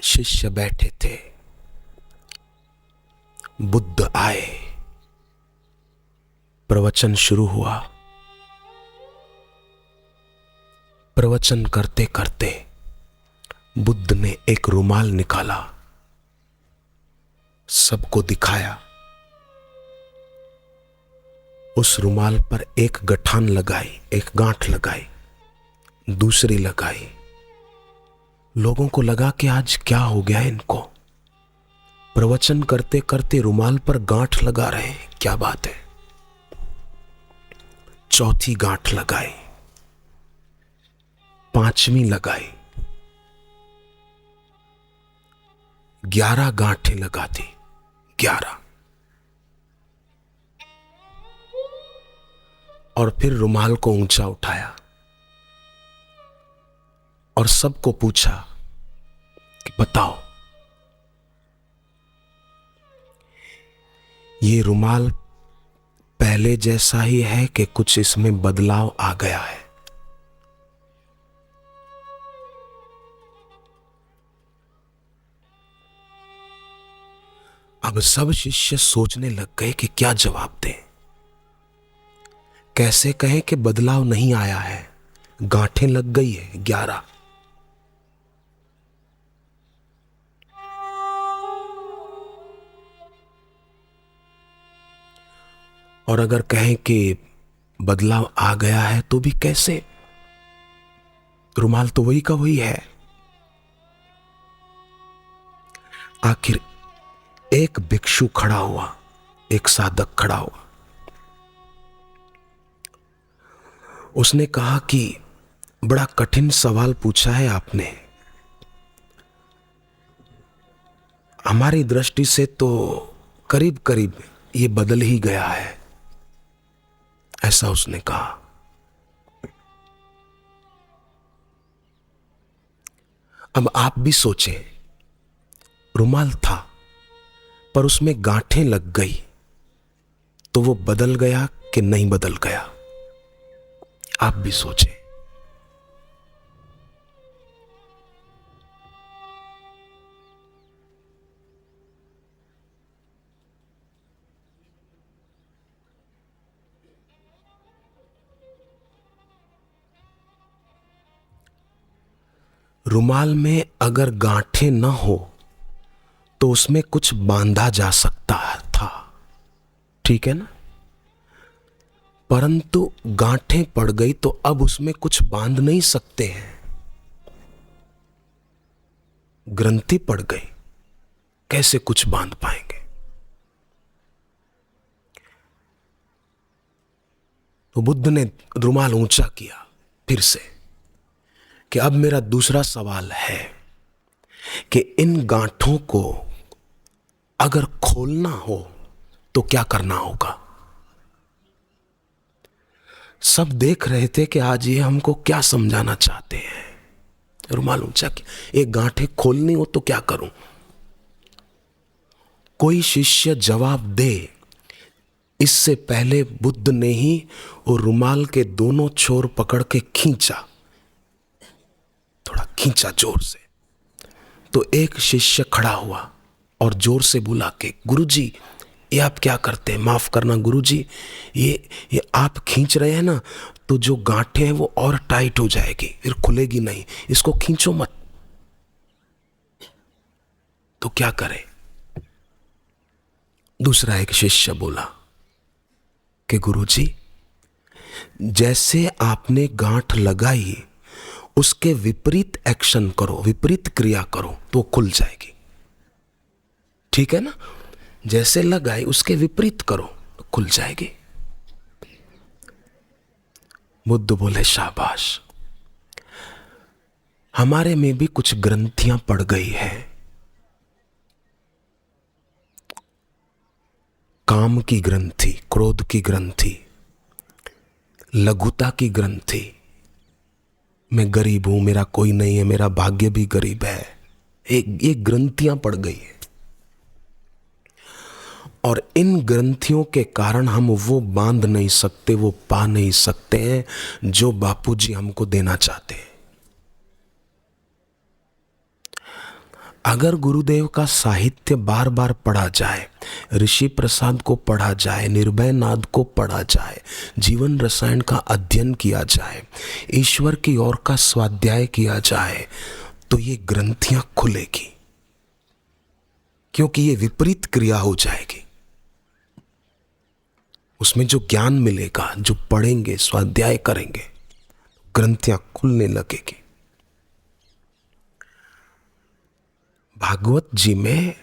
शिष्य बैठे थे। बुद्ध आए, प्रवचन शुरू हुआ। प्रवचन करते करते बुद्ध ने एक रुमाल निकाला, सबको दिखाया। उस रुमाल पर एक गठान लगाई, एक गांठ लगाई, दूसरी लगाई। लोगों को लगा कि आज क्या हो गया इनको, प्रवचन करते करते रुमाल पर गांठ लगा रहे हैं, क्या बात है। चौथी गांठ लगाई, पांचवी लगाई, 11 गांठें लगा दी, 11। और फिर रुमाल को ऊंचा उठाया और सबको पूछा कि बताओ, ये रुमाल पहले जैसा ही है कि कुछ इसमें बदलाव आ गया है? अब सब शिष्य सोचने लग गए कि क्या जवाब दें, कैसे कहें कि बदलाव नहीं आया है, गांठें लग गई है 11। और अगर कहें कि बदलाव आ गया है तो भी कैसे, रुमाल तो वही का वही है। आखिर एक भिक्षु खड़ा हुआ, एक साधक खड़ा हुआ। उसने कहा कि बड़ा कठिन सवाल पूछा है आपने, हमारी दृष्टि से तो करीब करीब ये बदल ही गया है, ऐसा उसने कहा। अब आप भी सोचें, रुमाल था पर उसमें गांठें लग गई, तो वो बदल गया कि नहीं बदल गया? आप भी सोचें। रुमाल में अगर गांठें न हो तो उसमें कुछ बांधा जा सकता था, ठीक है ना? परंतु गांठें पड़ गई तो अब उसमें कुछ बांध नहीं सकते हैं, ग्रंथि पड़ गई, कैसे कुछ बांध पाएंगे? तो बुद्ध ने रुमाल ऊंचा किया फिर से कि अब मेरा दूसरा सवाल है कि इन गांठों को अगर खोलना हो तो क्या करना होगा? सब देख रहे थे कि आज ये हमको क्या समझाना चाहते हैं। रुमाल ऊंचा किया, एक गांठें खोलनी हो तो क्या करूं? कोई शिष्य जवाब दे, इससे पहले बुद्ध ने ही वो रुमाल के दोनों छोर पकड़ के खींचा, थोड़ा खींचा जोर से। तो एक शिष्य खड़ा हुआ और जोर से बोला कि गुरुजी, ये आप क्या करते हैं? माफ करना गुरुजी, ये आप खींच रहे हैं ना, तो जो गांठें हैं वो और टाइट हो जाएगी, फिर खुलेगी नहीं, इसको खींचो मत। तो क्या करें? दूसरा एक शिष्य बोला कि गुरुजी, जैसे आपने गांठ लगाई उसके विपरीत एक्शन करो, विपरीत क्रिया करो तो खुल जाएगी, ठीक है ना? जैसे लगाई उसके विपरीत करो तो खुल जाएगी। बुद्ध बोले शाबाश, हमारे में भी कुछ ग्रंथियां पड़ गई है। काम की ग्रंथि, क्रोध की ग्रंथि, लघुता की ग्रंथि, मैं गरीब हूं, मेरा कोई नहीं है, मेरा भाग्य भी गरीब है, ये ग्रंथियां पड़ गई है। और इन ग्रंथियों के कारण हम वो बांध नहीं सकते, वो पा नहीं सकते हैं जो बापूजी हमको देना चाहते हैं। अगर गुरुदेव का साहित्य बार बार पढ़ा जाए, ऋषि प्रसाद को पढ़ा जाए, निर्भय नाद को पढ़ा जाए, जीवन रसायन का अध्ययन किया जाए, ईश्वर की ओर का स्वाध्याय किया जाए, तो ये ग्रंथियां खुलेगी, क्योंकि ये विपरीत क्रिया हो जाएगी। उसमें जो ज्ञान मिलेगा, जो पढ़ेंगे, स्वाध्याय करेंगे, ग्रंथियां खुलने लगेगी। भागवत जी में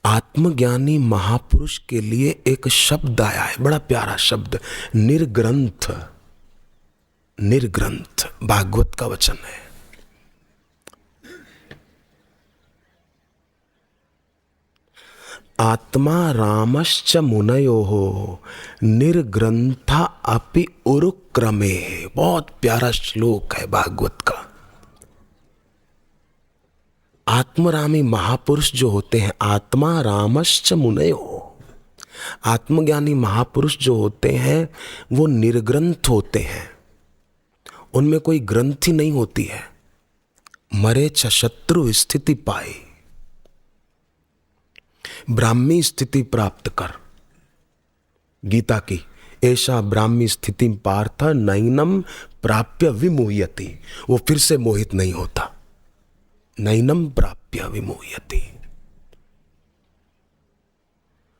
आत्मज्ञानी महापुरुष के लिए एक शब्द आया है, बड़ा प्यारा शब्द, निर्ग्रंथ। निर्ग्रंथ भागवत का वचन है। आत्मा रामश्च मुनयोः निर्ग्रंथा अपि उरुक्रमे। बहुत प्यारा श्लोक है भागवत का। आत्मरामी महापुरुष जो होते हैं, आत्मा रामश्च मुनयो, आत्मज्ञानी महापुरुष जो होते हैं वो निर्ग्रंथ होते हैं, उनमें कोई ग्रंथि नहीं होती है। मरे छ शत्रु स्थिति पाई, ब्राह्मी स्थिति प्राप्त कर। गीता की ऐसा ब्राह्मी स्थिति पार्थ नैनम प्राप्य विमुह्यति, वो फिर से मोहित नहीं होता। नैनम प्राप्य विमुह्यति,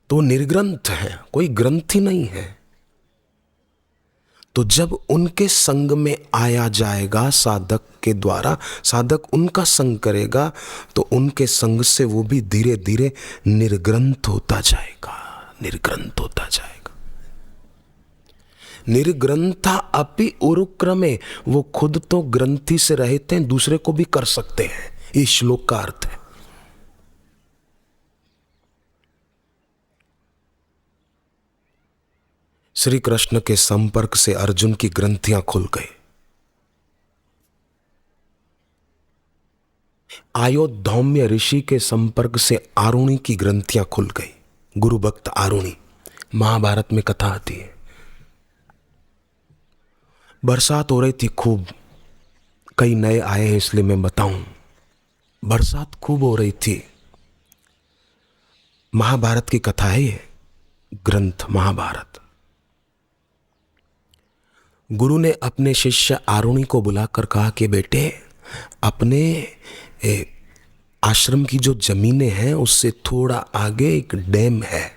तो निर्ग्रंथ है, कोई ग्रंथि नहीं है। तो जब उनके संग में आया जाएगा साधक के द्वारा, साधक उनका संग करेगा, तो उनके संग से वो भी धीरे धीरे निर्ग्रंथ होता जाएगा, निर्ग्रंथ होता जाएगा। निर्ग्रंथा अपि उरुक्रमे, वो खुद तो ग्रंथि से रहित हैं, दूसरे को भी कर सकते हैं। इस श्लोक का अर्थ है। श्री कृष्ण के संपर्क से अर्जुन की ग्रंथियां खुल गई। आयोधौम्य ऋषि के संपर्क से आरुणि की ग्रंथियां खुल गई। गुरु भक्त आरुणि, महाभारत में कथा आती है। बरसात हो रही थी खूब, कई नए आए हैं इसलिए मैं बताऊं। बरसात खूब हो रही थी। महाभारत की कथा है ये, ग्रंथ महाभारत। गुरु ने अपने शिष्य आरुणि को बुलाकर कहा कि बेटे, अपने आश्रम की जो जमीनें हैं उससे थोड़ा आगे एक डैम है,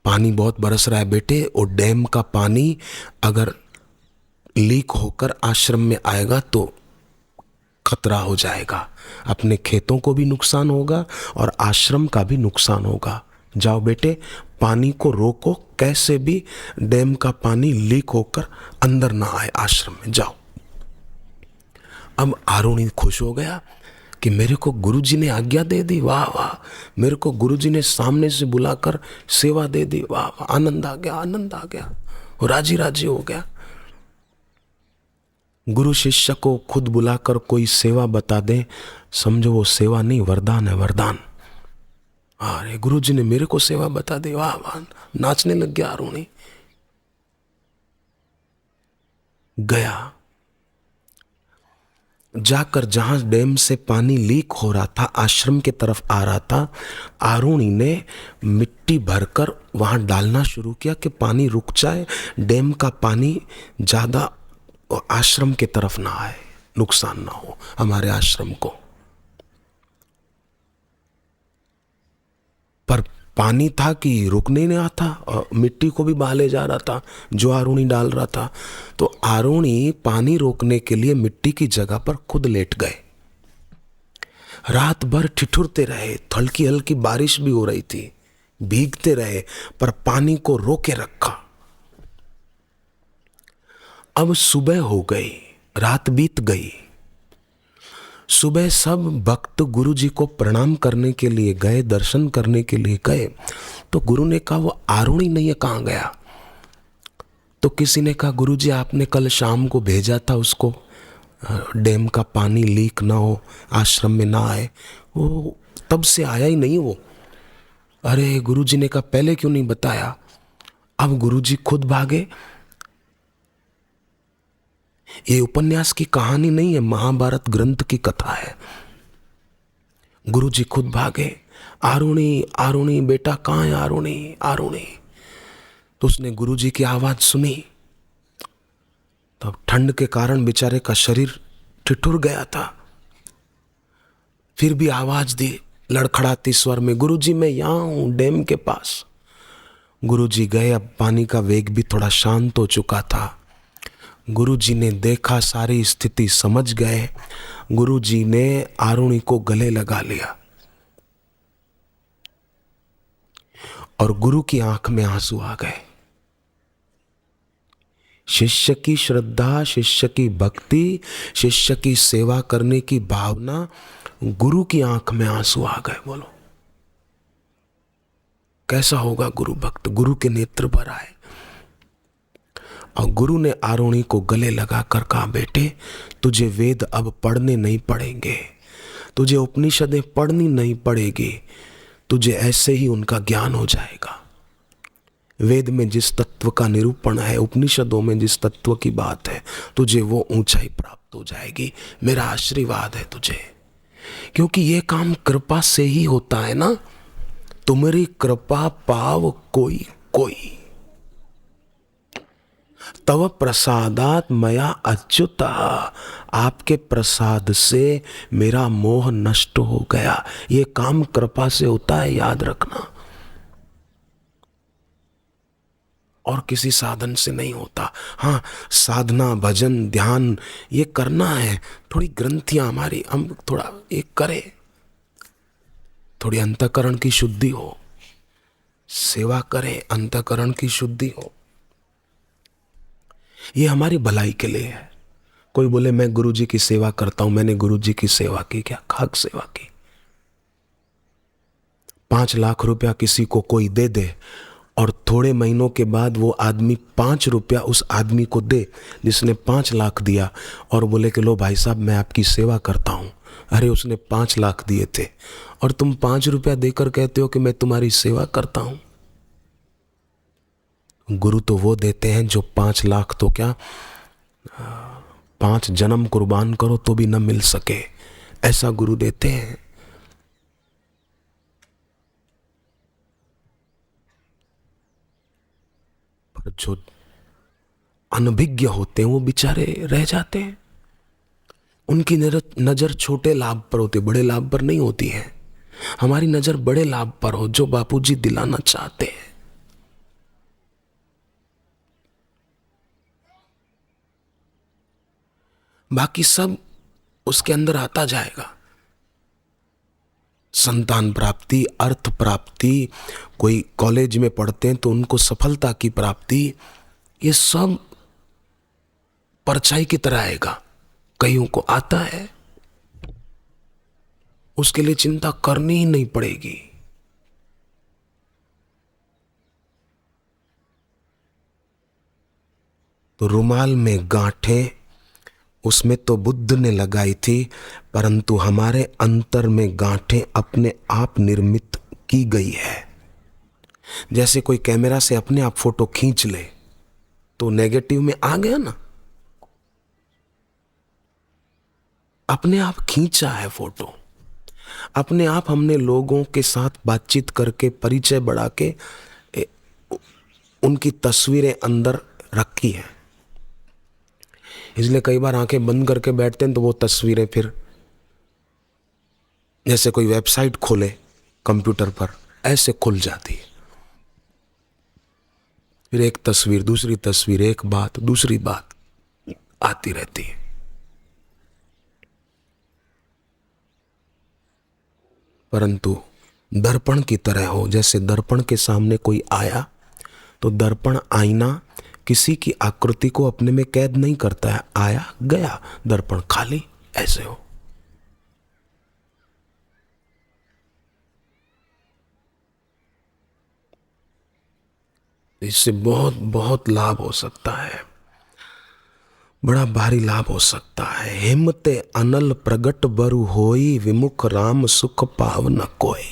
पानी बहुत बरस रहा है बेटे। और डैम का पानी अगर लीक होकर आश्रम में आएगा तो खतरा हो जाएगा, अपने खेतों को भी नुकसान होगा और आश्रम का भी नुकसान होगा। जाओ बेटे, पानी को रोको, कैसे भी डैम का पानी लीक होकर अंदर ना आए आश्रम में, जाओ। अब आरुणि खुश हो गया कि मेरे को गुरुजी ने आज्ञा दे दी, वाह वाह, मेरे को गुरुजी ने सामने से बुलाकर सेवा दे दी, वाह वाह, आनंद आ गया, आनंद आ गया, राजी राजी हो गया। गुरु शिष्य को खुद बुलाकर कोई सेवा बता दे, समझो वो सेवा नहीं, वरदान है, वरदान। अरे गुरुजी ने मेरे को सेवा बता दी, वाह वाह, नाचने लग गया आरुणि। गया, जाकर जहां डैम से पानी लीक हो रहा था, आश्रम की तरफ आ रहा था, आरुणि ने मिट्टी भरकर वहां डालना शुरू किया कि पानी रुक जाए, डैम का पानी ज्यादा आश्रम की तरफ ना आए, नुकसान ना हो हमारे आश्रम को। पर पानी था कि रुकने नहीं आता और मिट्टी को भी बहा ले जा रहा था जो आरुणि डाल रहा था। तो आरुणि पानी रोकने के लिए मिट्टी की जगह पर खुद लेट गए। रात भर ठिठुरते रहे, हल्की हल्की बारिश भी हो रही थी, भीगते रहे, पर पानी को रोके रखा। अब सुबह हो गई, रात बीत गई। सुबह सब भक्त गुरु जी को प्रणाम करने के लिए गए, दर्शन करने के लिए गए। तो गुरु ने कहा वो आरुणि नहीं है, कहाँ गया? तो किसी ने कहा गुरु जी आपने कल शाम को भेजा था उसको, डैम का पानी लीक ना हो, आश्रम में ना आए, वो तब से आया ही नहीं वो। अरे गुरु जी ने कहा पहले क्यों नहीं बताया? अब गुरु जी खुद भागे। ये उपन्यास की कहानी नहीं है, महाभारत ग्रंथ की कथा है। गुरुजी खुद भागे, आरुणि आरुणि बेटा कहाँ है आरुणि आरुणि। तो उसने गुरुजी की आवाज सुनी। तब ठंड के कारण बेचारे का शरीर ठिठुर गया था, फिर भी आवाज दी लड़खड़ाती स्वर में, गुरुजी मैं यहां हूं डैम के पास। गुरुजी गए। अब पानी का वेग भी थोड़ा शांत हो चुका था। गुरुजी ने देखा, सारी स्थिति समझ गए। गुरुजी ने आरुणि को गले लगा लिया और गुरु की आंख में आंसू आ गए। शिष्य की श्रद्धा, शिष्य की भक्ति, शिष्य की सेवा करने की भावना, गुरु की आंख में आंसू आ गए। बोलो कैसा होगा गुरु भक्त, गुरु के नेत्र भर आए। और गुरु ने आरुणि को गले लगाकर कहा, बेटे तुझे वेद अब पढ़ने नहीं पड़ेंगे, तुझे उपनिषदें पढ़नी नहीं पड़ेगी, तुझे ऐसे ही उनका ज्ञान हो जाएगा। वेद में जिस तत्व का निरूपण है, उपनिषदों में जिस तत्व की बात है, तुझे वो ऊंचाई प्राप्त हो जाएगी। मेरा आशीर्वाद है तुझे, क्योंकि ये काम कृपा से ही होता है ना। तुम्हारी कृपा पाव कोई कोई, तव प्रसादात मया अच्युता। आपके प्रसाद से मेरा मोह नष्ट हो गया। ये काम कृपा से होता है, याद रखना, और किसी साधन से नहीं होता। हाँ, साधना भजन ध्यान ये करना है, थोड़ी ग्रंथियां हमारी हम थोड़ा एक करें, थोड़ी अंतःकरण की शुद्धि हो, सेवा करें, अंतःकरण की शुद्धि हो, ये हमारी भलाई के लिए है। कोई बोले मैं गुरुजी की सेवा करता हूं, मैंने गुरुजी की सेवा की, क्या खाक सेवा की। 5 लाख रुपया किसी को कोई दे दे और थोड़े महीनों के बाद वो आदमी 5 रुपया उस आदमी को दे जिसने 5 लाख दिया, और बोले कि लो भाई साहब मैं आपकी सेवा करता हूं। अरे उसने 5 लाख दिए थे और तुम 5 रुपया देकर कहते हो कि मैं तुम्हारी सेवा करता हूं। गुरु तो वो देते हैं जो 5 लाख तो क्या 5 जन्म कुर्बान करो तो भी न मिल सके, ऐसा गुरु देते हैं। पर जो अनभिज्ञ होते हैं वो बेचारे रह जाते हैं। उनकी नजर छोटे लाभ पर होती, बड़े लाभ पर नहीं होती है। हमारी नजर बड़े लाभ पर हो, जो बापूजी दिलाना चाहते हैं। बाकी सब उसके अंदर आता जाएगा। संतान प्राप्ति, अर्थ प्राप्ति, कोई कॉलेज में पढ़ते हैं तो उनको सफलता की प्राप्ति, ये सब परछाई की तरह आएगा। कईयों को आता है, उसके लिए चिंता करनी ही नहीं पड़ेगी। तो रुमाल में गांठें उसमें तो बुद्ध ने लगाई थी, परंतु हमारे अंतर में गांठें अपने आप निर्मित की गई है। जैसे कोई कैमरा से अपने आप फोटो खींच ले तो नेगेटिव में आ गया ना, अपने आप खींचा है फोटो। अपने आप हमने लोगों के साथ बातचीत करके, परिचय बढ़ा के उनकी तस्वीरें अंदर रखी हैं। इसलिए कई बार आंखें बंद करके बैठते हैं तो वो तस्वीरें फिर, जैसे कोई वेबसाइट खोले कंप्यूटर पर, ऐसे खुल जाती है। फिर एक तस्वीर, दूसरी तस्वीर, एक बात, दूसरी बात आती रहती है। परंतु दर्पण की तरह हो, जैसे दर्पण के सामने कोई आया तो दर्पण आईना किसी की आकृति को अपने में कैद नहीं करता है। आया गया, दर्पण खाली, ऐसे हो। इससे बहुत बहुत लाभ हो सकता है, बड़ा भारी लाभ हो सकता है। हिम्मते अनल प्रगट बरु होई, विमुख राम सुख पाव न कोई।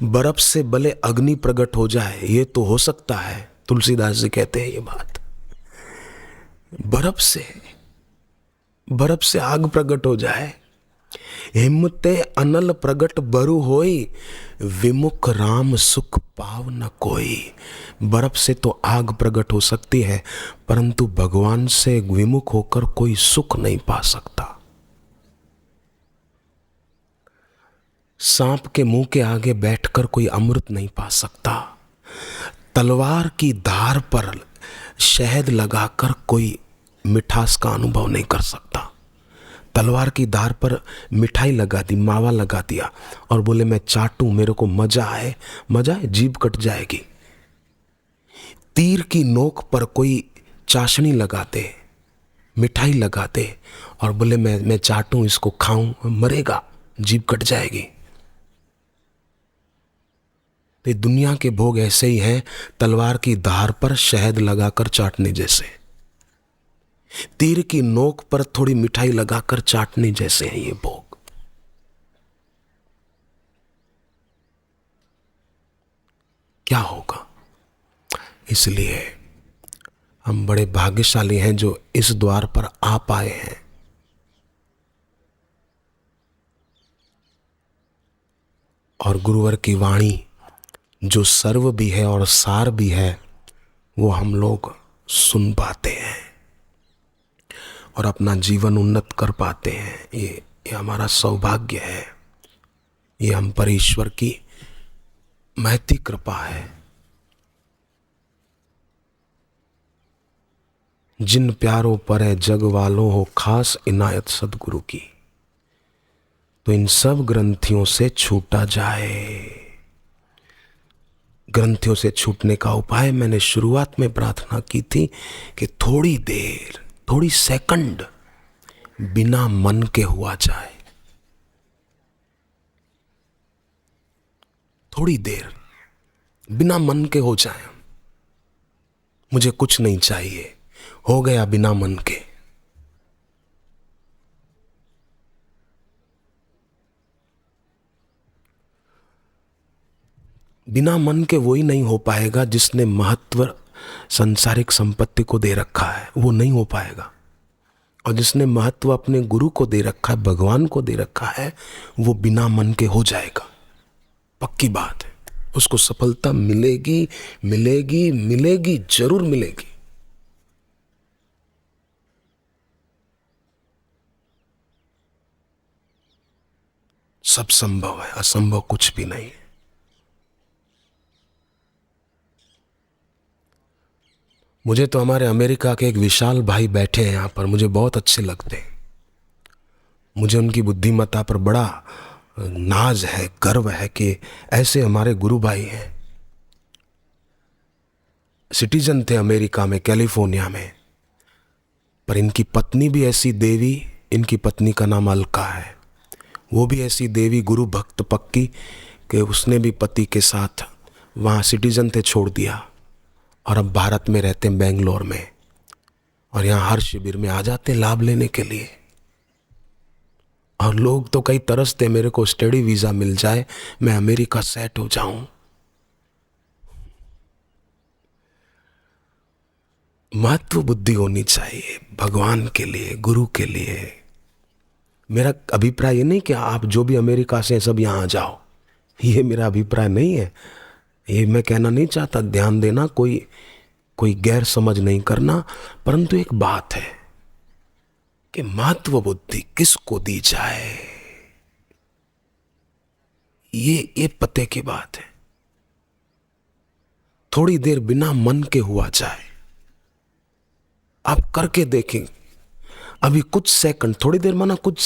बर्फ से भले अग्नि प्रकट हो जाए, ये तो हो सकता है, तुलसीदास जी कहते हैं ये बात। बर्फ से आग प्रकट हो जाए, हिम्मते अनल प्रगट बरु होई, विमुख राम सुख पाव न कोई। बर्फ से तो आग प्रकट हो सकती है, परंतु भगवान से विमुख होकर कोई सुख नहीं पा सकता। सांप के मुंह के आगे बैठकर कोई अमृत नहीं पा सकता। तलवार की धार पर शहद लगाकर कोई मिठास का अनुभव नहीं कर सकता। तलवार की धार पर मिठाई लगा दी, मावा लगा दिया और बोले मैं चाटूं, मेरे को मजा आए, मजा है, जीभ कट जाएगी। तीर की नोक पर कोई चाशनी लगा दे, मिठाई लगा दे और बोले मैं चाटूं, इसको खाऊं, मरेगा, जीभ कट जाएगी। तो दुनिया के भोग ऐसे ही हैं, तलवार की धार पर शहद लगाकर चाटने जैसे, तीर की नोक पर थोड़ी मिठाई लगाकर चाटने जैसे हैं ये भोग। क्या होगा? इसलिए हम बड़े भाग्यशाली हैं जो इस द्वार पर आ पाए हैं। और गुरुवर की वाणी जो सर्व भी है और सार भी है, वो हम लोग सुन पाते हैं और अपना जीवन उन्नत कर पाते हैं। ये हमारा सौभाग्य है, ये हम पर ईश्वर की महती कृपा है। जिन प्यारों पर है जग वालों हो खास इनायत सदगुरु की, तो इन सब ग्रंथियों से छूटा जाए। ग्रंथियों से छूटने का उपाय मैंने शुरुआत में प्रार्थना की थी कि थोड़ी देर, थोड़ी सेकंड बिना मन के हुआ जाए। थोड़ी देर बिना मन के हो जाए। मुझे कुछ नहीं चाहिए, हो गया बिना मन के। बिना मन के वही नहीं हो पाएगा जिसने महत्व संसारिक संपत्ति को दे रखा है, वो नहीं हो पाएगा। और जिसने महत्व अपने गुरु को दे रखा है, भगवान को दे रखा है, वो बिना मन के हो जाएगा। पक्की बात है, उसको सफलता मिलेगी, मिलेगी, मिलेगी, जरूर मिलेगी। सब संभव है, असंभव कुछ भी नहीं है। मुझे तो हमारे अमेरिका के एक विशाल भाई बैठे हैं यहाँ पर, मुझे बहुत अच्छे लगते हैं। मुझे उनकी बुद्धिमत्ता पर बड़ा नाज है, गर्व है कि ऐसे हमारे गुरु भाई हैं। सिटीजन थे अमेरिका में, कैलिफोर्निया में, पर इनकी पत्नी भी ऐसी देवी, इनकी पत्नी का नाम अलका है। वो भी ऐसी देवी गुरु भक्त पक्की कि उसने भी पति के साथ वहाँ सिटीजन थे छोड़ दिया और अब भारत में रहते हैं, बेंगलोर में, और यहाँ हर शिविर में आ जाते लाभ लेने के लिए। और लोग तो कई तरसते मेरे को स्टडी वीज़ा मिल जाए, मैं अमेरिका सेट हो जाऊं। महत्व बुद्धि होनी चाहिए भगवान के लिए, गुरु के लिए। मेरा अभिप्राय ये नहीं कि आप जो भी अमेरिका से सब यहाँ आ जाओ, ये मेरा अभिप्राय नहीं है। ये मैं कहना नहीं चाहता, ध्यान देना, कोई गैर समझ नहीं करना। परंतु एक बात है कि महत्व बुद्धि किसको दी जाए, ये पते की बात है। थोड़ी देर बिना मन के हुआ जाए, आप करके देखें। अभी कुछ सेकंड, थोड़ी देर माना कुछ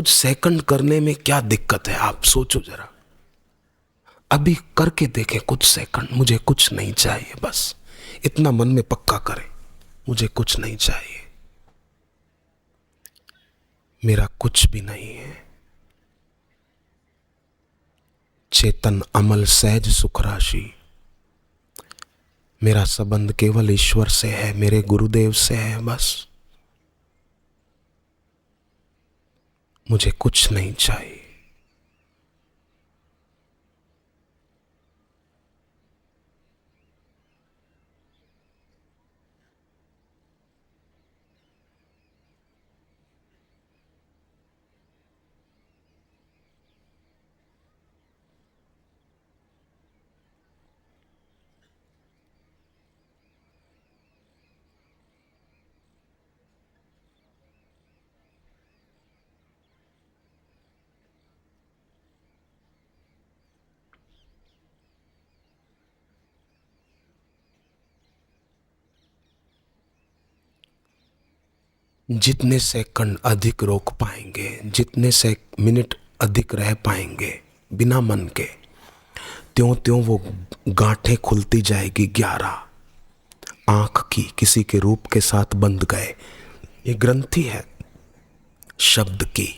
सेकंड करने में क्या दिक्कत है, आप सोचो जरा। अभी करके देखें कुछ सेकंड। मुझे कुछ नहीं चाहिए, बस इतना मन में पक्का करें, मुझे कुछ नहीं चाहिए, मेरा कुछ भी नहीं है। चेतन अमल सहज सुख राशि, मेरा संबंध केवल ईश्वर से है, मेरे गुरुदेव से है, बस मुझे कुछ नहीं चाहिए। जितने सेकंड अधिक रोक पाएंगे, जितने से मिनट अधिक रह पाएंगे बिना मन के, त्यों त्यों वो गांठें खुलती जाएगी 11। आंख की किसी के रूप के साथ बंध गए, ये ग्रंथि है शब्द की।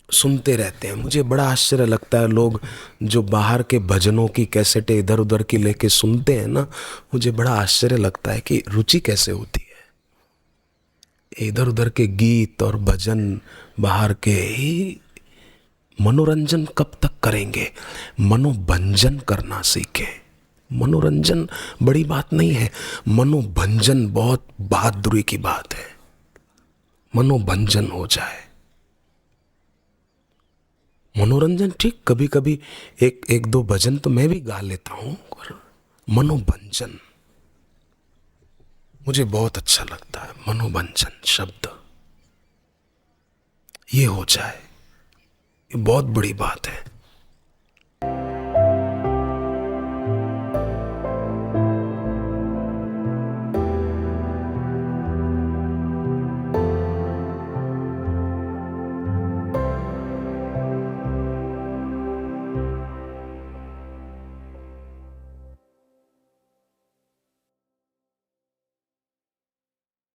सुनते रहते हैं। मुझे बड़ा आश्चर्य लगता है, लोग जो बाहर के भजनों की कैसेटें इधर उधर की लेके सुनते हैं ना, मुझे बड़ा आश्चर्य लगता है कि रुचि कैसे होती है। इधर उधर के गीत और भजन बाहर के ही मनोरंजन कब तक करेंगे? मनोभंजन करना सीखें। मनोरंजन बड़ी बात नहीं है, मनोभंजन बहुत बहादुरी की बात है। मनोभंजन हो जाए। मनोरंजन ठीक, कभी कभी एक दो भजन तो मैं भी गा लेता हूं, पर मनोभंजन मुझे बहुत अच्छा लगता है। मनोभंजन शब्द ये हो जाए, ये बहुत बड़ी बात है।